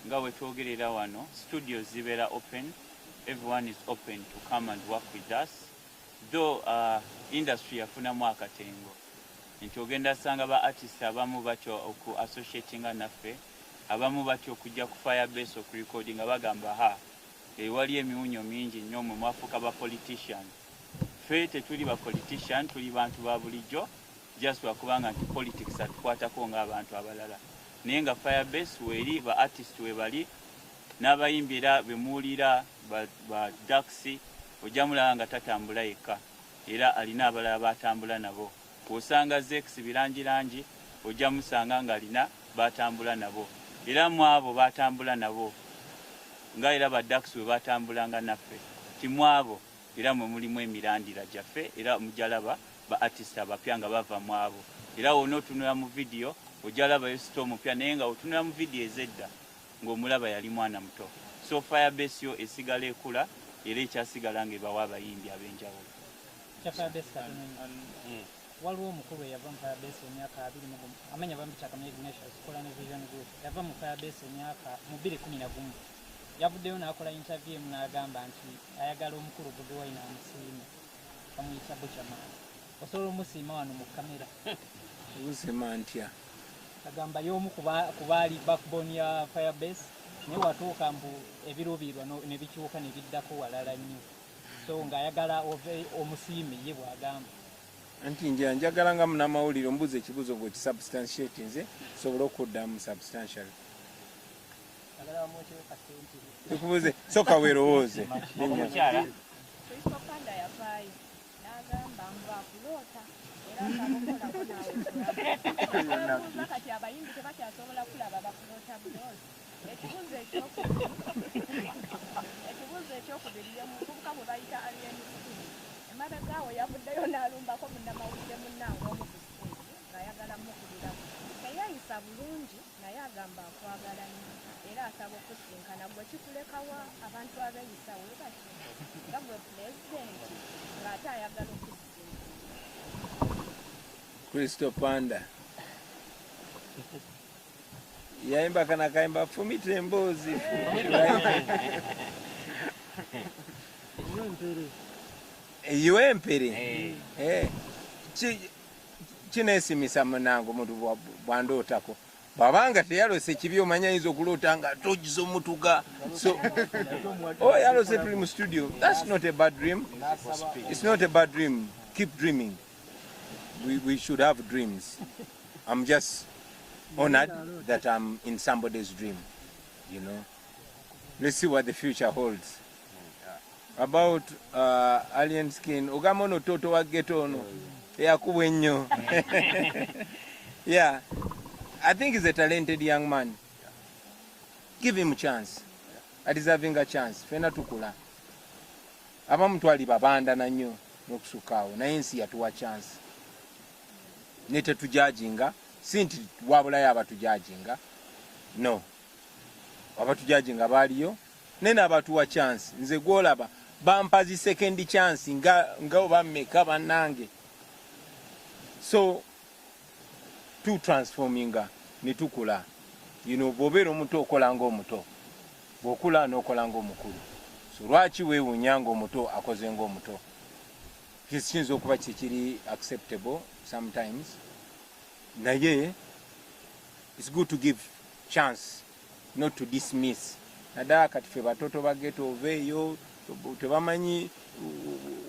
nga wetwogerera wano studios zibera open, everyone is open to come and work with us, though industry yafunamu akatengo nti ogenda sanga ba artists abamu batyo oku associatinga naffe, abamu batyo okujja ku Firebase okurecording nga bagamba wali emiwunyo mingi nnyo mwe mwafuuka ba politician. Ffe tetuli ba politician, tuli bantu ba bulijjo, just wakubanga nti politics atukwatako ng'abantu abalala. Naye nga Firebase weeri ba artist we bali n'abayimbira bemuwulira ba Daxi ojja mulaba nga tatambula yekka, era alina abalala batambula nabo. Osanga Zex birangirangi ojja musanga nga alina batambula nabo, era mu abo batambula nabo nga era ba Daxi we batambulanga naffe timu abo era mwe mulimu emirandira gyaffe, era mujalaba ba artist abapya nga bava mu abo. Era wona otunula mu video ojalaba yosito omupya, naye nga otunula mu video ezedda ng'omulaba yali mwana muto. So Firebase yo esigala ekula era ekyasigala ng'ebawa abayimbi ab'enjawulo. Waliwo omukulu eyava mu Firebase emyaka 20 amanya bambikyaka mu Ignatius kola ne Vision Group, yava mu Firebase emyaka mu 2011 yavuddeyo n'akola interview n'agamba nti ayagala omukulu Bobi Wine amusiime, bamuyita Buchamani. Osobola omusiima wano mu kamera? Usiima ntya? Agamba y'omu ku baali backbone ya Firebase, naye watuuka mbu ebiruubirirwa ne bikyuka ne biddako walala nnyo, so ng'ayagala omusiime ye bw'agamba. Anti njagala nga munnamawulire ombuuza ekibuuzo ng'okisubstantiate nze sobola okuddamu substantial. Tukubuuze soka weerowooze. Emabegaawo yavuddeyo n'alumbako munnamawulire munnange omukusiku ng'ayagala mukubiramu. Yayayisa bulungi naye agamba akwagala nnyo era asaba okusinkana. Gwe kikulekawa abantu abeeyisa we bati nga gwe pulezidenti ng'ate ayagala okusinkana. Kristo Panda yayimba kana kayimba fumita emboozi empere kineesimisa munange omuntu bwandootako bwabanga teyalose kibi omanya ayinza okuloota nga togiza omutuga yalose tuli mu studio. That's not a bad dream. It's not a bad dream. Keep dreaming. We should have dreams. I'm just honored that I'm in somebody's dream, you know. Let's see what the future holds. About alien skin, ugamono toto wa ghetto no yakubwe nnyo. Yeah, I think he's a talented young man. Give him a chance. A deserving a chance. Fena tukula. Abamu twali babanda na nnyo n'okusukaawo naye ensi yatuwa chance. Ne tetujajinga sinti wabulayo abatujajinga. No. Abatujajinga baaliyo nene abatuwa chance. Nze gwolaba bampazi second chance nga bameka bannange. So to transforming ne tukula. You know, bobera omuto okola ng'omuto. Bw'okula n'okola ng'omukulu. So lwaki weewuunya ng'omuto akoze ng'omuto? Kiyinza okuba kikiri acceptable sometimes. Naye it's good to give chance, not to dismiss. Naddala kati ffe batoto ba ghetto oveeyo tebamanyi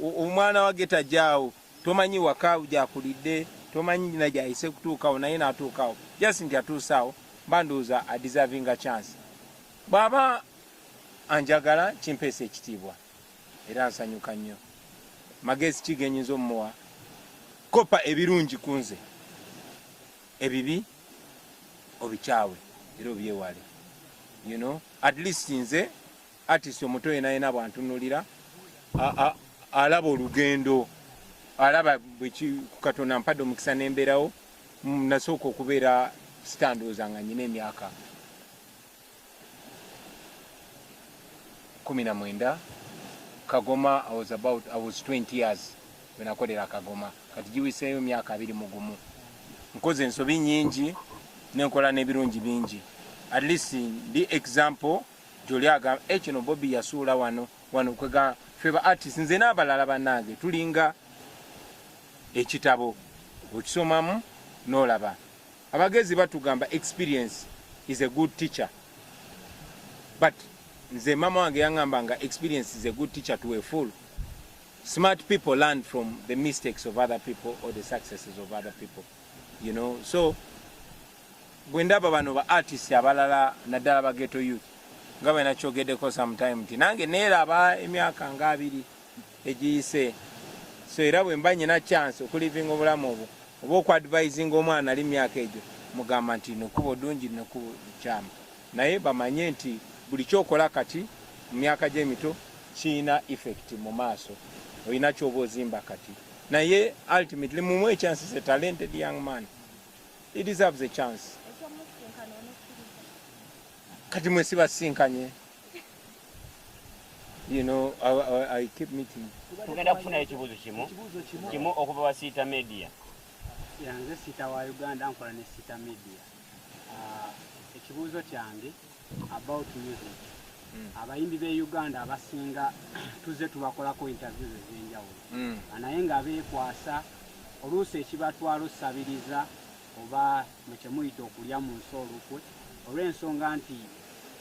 omwana wa ghetto ajjaawo tomanyi waka gyakulidde tomanyi na gyayise kutuukawo naye n'atuukawo just nti atuusaawo bandooza a deserving a chance. Bw'aba anjagala kimpeesa ekitiibwa era nsanyuka nnyo. Magezi kigenyinza omuwa kopa ebirungi ku nze ebibi obikyawe era obyewale. You know, at least nze artist omuto yena bwantunulira alaba olugendo alaba bweki Katonda mpadde omukisa n'embeerawo nasooka okubeera standooza nga nyina emyaka 19. Kagoma I was 20 years when nakolera Kagoma. Kati giwiseeyo myaka 21. Nkoze ensobi nyingi nenkola n'ebirungi bingi. at least ndi example joliaga ekino Bobby yasuula wano kwega feba artists nze n'abalala bannange tulinga ekitabo okisomamu n'olaba abagezi batugamba experience is a good teacher but nze mama wange yangamba nga experience is a good teacher to a fool. Smart people learn from the mistakes of other people or the successes of other people, you know. So bwe ndaba bano ba artists abalala naddala ba ghetto youth nga bwe nakyogeddeko sometime nti nange neeraba emyaka nga 2 egiyise, so era bwe mba nyina chance okulivinga obulamu obwo oba okuadvising omwana ali myaka egyo mugamba nti nekubo ddungi nekubo kyama, naye bamanye nti buli kyokola kati mu myaka gy'emito kiyina effect mu maaso, olina kyoba ozimba kati, naye ultimately mumuwe chance is a talented young man, he deserves a chance. Kati mwesi basinkanye, you know, I keep meeting. Tugenda kufuna ekibuuzo kimu okuva wa Sita Media. Yanze Sita wa Uganda nkola ne Sita Media. Ekibuuzo kyange about music. Abayimbi be Uganda abasinga tuze tubakolako interviews ez'enjawulo. Naye nga beekwasa oluusi ekibatwala osabiriza oba mukimuyita okulya mu nsoolukwe olw'ensonga nti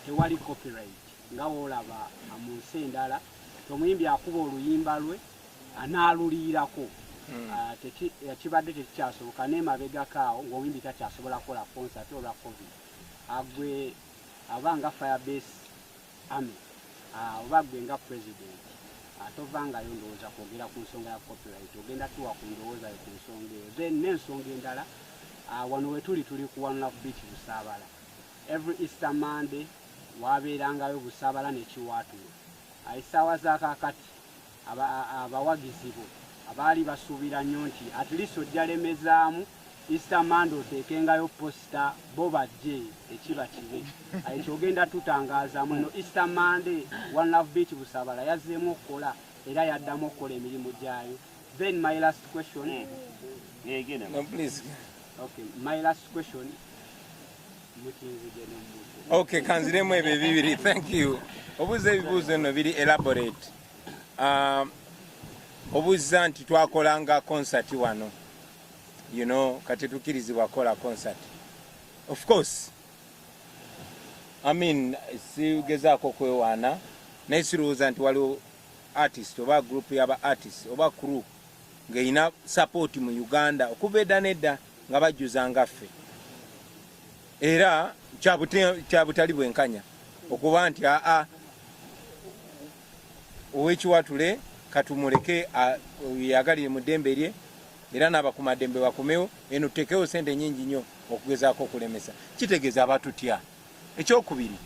tewali copyright nga woolaba mu nsi endala omuyimbi akuba oluyimba lwe anaaluliirako kibadde tekikyasoboka n'emabegakaawo ng'omuyimbi takyasobola kukola concert olwa covid agwe abanga firebase army oba gwe nga president tovangayo ndowooza kwogera ku nsonga ya copyright ogenda tuwa ku ndowooza ku nsonga eyo then n'ensonga endala wano we tuli ku One Love Beach Busaabala every Easter Monday wabeerangayo Busaabala nekiwaatula essaawa zaakakati abawagizi bo abaali basuubira nnyo nti at least ojjalemezaamu Easter Monday oteekengayo posta bo bajje ekiba kibe ekyogenda tutangaazamu eno Easter Monday One Love Beach Busaabala yazzeemu okukola era yaddamu okukola emirimu gyayo. Then my last question. No, please. Okay, my last question. Okay, kanziremu ebyo bibiri. Thank you. Obuuza ebibuuzo no biri elaborate. Obuuza nti twakolanga concert wano. You know, kati tukirizibwa kola concert. Of course. I mean, sigezaako kwewaana naye sirowooza nti waliwo artist oba group yaba artist oba crew ng'erina support mu Uganda okuva edda nedda nga bajjuzanga ffe. Era kyabutali bwenkanya okuba nti owekiwatule katumuleke yagalire mu ddembe lye era n'abakumadembe bakomewo eno tutekewo sente nyingi nnyo okugezaako okulemesa kitegeeza abatutya. Ekyokubiri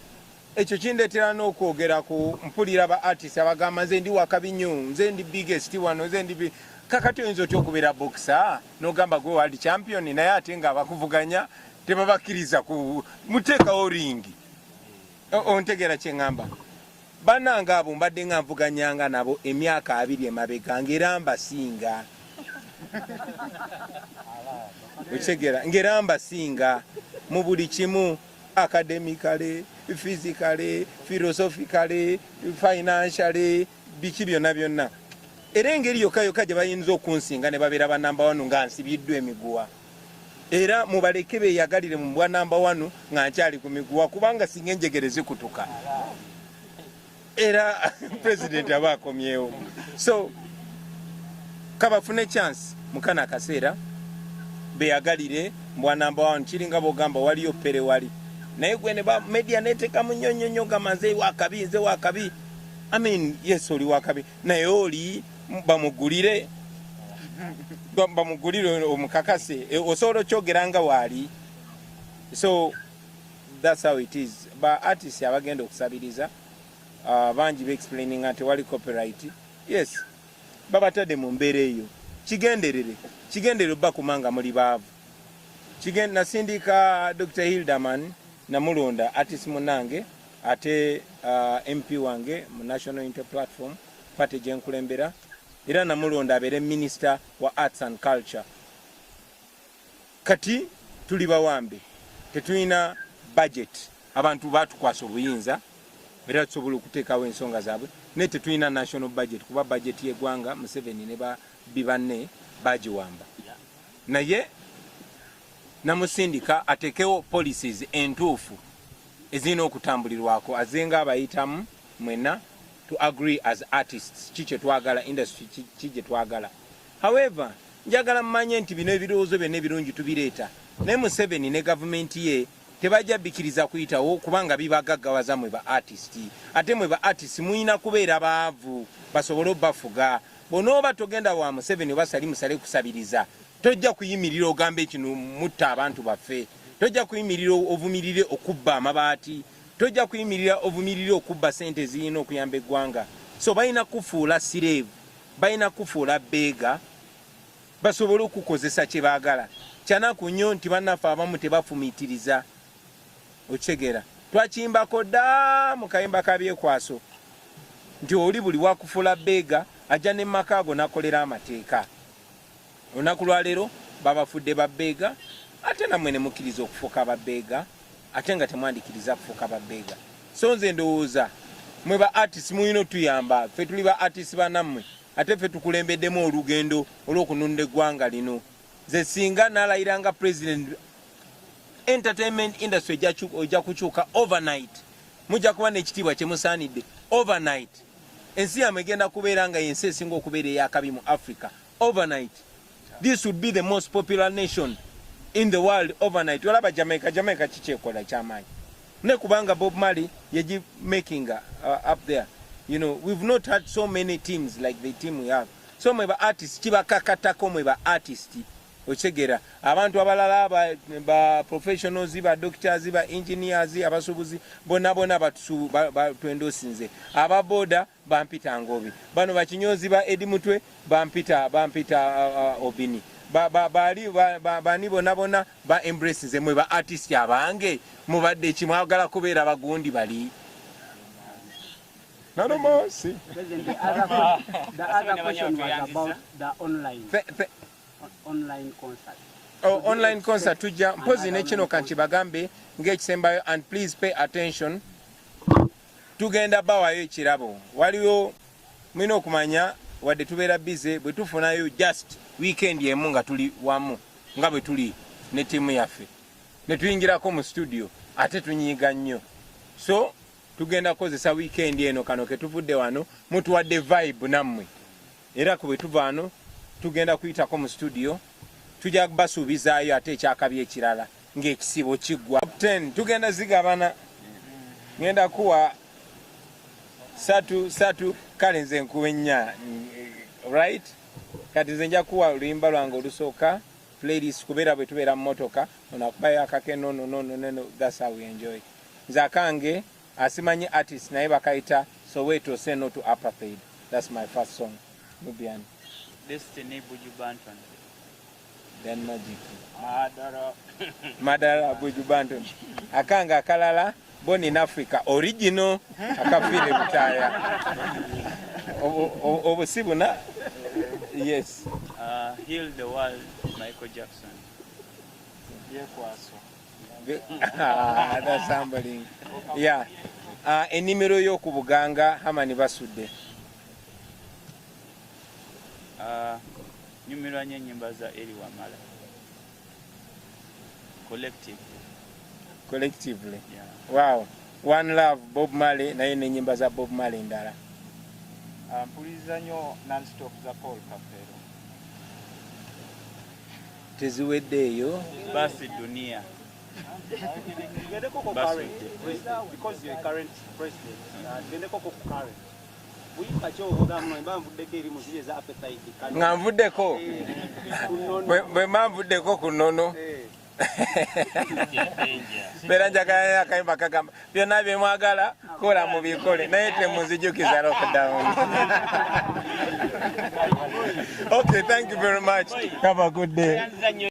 ekyo kindeetera n'okwogera ku mpulira ba artist abagamba nze ndi wakabi nnyo nze ndi biggest wano nze ndi kakati oyinza otya okubeera boxer n'ogamba gwe world champion naye ate nga abakuvuganya tebabakkiriza ku muteekawo ringi. Ontegeera kye ŋŋamba bannange abo mbadde nga nvuganyanga nabo emyaka 2 emabega ng'era mbasinga okitegeera ng'era mbasinga mu buli kimu academically, physically, philosophically, financially, biki byonna byonna. Era engeri yokka gye bayinza okunsinga ne babeera ba number 1 nga nsibiddwa emiguwa. Era mubaleke beeyagalire mu bwa number 1 nga nkyali ku miguwa kubanga singa enjegere zikutuka. Era president aba akomyewo. So kabafune chance mukana akaseera beeyagalire mu bwa number 1 kiringa bogamba waliyo pere wali. Naye gwe ne ba media neteka munyonyonyo gamaze wakabi nze wakabi. I mean, yes oli wakabi. Naye oli bamugulire omukakase osobola okyogeranga waali. So that's how it is. Ba artists abagenda okusabiriza bangi be explaining ati wali copyright. Yes. Babatadde mu mbeera eyo. Kigenderere bba kumanga muli baavu. Kigenda nasindika Dr. Hildaman namulonda artist munange ate MP wange mu National Inter Platform party gyenkulembera era namulonda abeere minister wa arts and culture. Kati tuli bawambe tetulina budget abantu batukwasa obuyinza era tusobola okuteekawo ensonga zaabwe naye tetulina national budget kuba budget y'eggwanga Museveni ne babbi banne bagiwamba naye namusindika ateekewo policies entuufu ezirina okutambulirwako azenga abayitamu mwena to agree as artists kikye twagala industry kikye twagala. However njagala mmanye nti bino ebirowoozo byonna ebirungi tubireeta naye Museveni ne gavumenti ye tebajja bikiriza kuyitawo kubanga bibagaggawaza mwe ba artist ate mwe ba artist muyina kubeera baavu basobole obbafuga bonooba togenda wa Museveni basali musale kusabiriza tojja kuyimirira ogambe ekino mutta abantu baffe tojja kuyimirira ovumirire okubba amabaati tojja kuyimirira ovumirire okubba sente zirina okuyamba eggwanga so balina kufuula sireevu balina kufuula beega basobole okukozesa kye baagala kyanaku nnyo nti bannaffe abamu tebafumiitiriza okitegeera twakimbako dda mu kayimba kabyekwaso nti oli buli wakufuula beega ajja ne maka ago nakolera amateeka olunaku lwaleero babafudde babbeega ate nammwe ne mukkiriza okufuuka babbeega ate nga temwandikiriza kufuuka babbeega so nze ndowooza mwe ba artist muyina otuyamba ffe tuli ba artist banammwe ate ffe tukulembeddemu olugendo olw'okununda eggwanga lino nze singa nalayiranga president entertainment industry ojja kukyuka overnight mujja kuba n'ekitiibwa kye musaanidde overnight ensi yammwe egenda kubeera nga yensi esinga okubeera ey'akabi mu Africa overnight. This would be the most popular nation in the world overnight. Olaba Jamaica kikyekola kyamaanyi ne kubanga Bob Marley yeji making up there. You know, we've not had so many teams like the team we have. So mwe ba artists kibakakatako mwe ba artists okitegeera abantu abalala ba professionals ba doctors ba engineers abasubuzi bonna batwendosinze ababoda bampita ngobi bano bakinyozi ba edimutwe bampita obini bani bonna ba embrace ze mwe ba artists abange mubadde kimwagala kubeera bagundi bali no more see. The other question was about the online concert. Oh, online concert tujja mpozi nekino kankibagambe ng'ekisembayo and please pay attention. Tugenda bawayo ekirabo waliwo mwina okumanya wadde tubeera busy bwe tufunayo just weekend emu nga tuli wamu nga bwe tuli ne tiimu yaffe ne tuyingirako mu studio ate tunyiiga nnyo so tugenda kozesa weekend eno kano ke tuvudde wano mutuwadde vibe nammwe era ku bwe tuva wano tugenda kuyitako mu studio tujja basuubizaayo ate ekyakabi ekirala ng'ekisibo kiggwa 10 tugenda zigabana ngenda kuwa satu kale nze nkuwa ennya right kati nze nja kuwa oluyimba lwange olusooka playlist kubeera bwe tubeera mu motoka onakubayo akake no that's how we enjoy nze akange asimanyi artist naye bakayita Soweto say no to apartheid. That's my first song. Mubiani Destiny Buju Banton. Then Magic Madara Buju Banton. Akanga akalala Born in Africa original akafile butaya obusibuna yes Heal the World Michael Jackson. That's somebody. Yeah. Enimero y'oku Buganga Hamani basudde. Nyumirwa nyimba za Eli Wamala. Collectively. Yeah. Wow. One Love Bob Marley naye ne nyimba za Bob Marley ndala. Mpuliriza nnyo non-stop za Paul Kafero. Teziweddeeyo. Basi dunia. Because you're current president, nga nvuddeko bwe manvuddeko ku nnono beera njagala akayimba kagamba byonna bye mwagala kola mubikole naye temunzijukiza lockdown. Okay, thank you very much. Have a good day.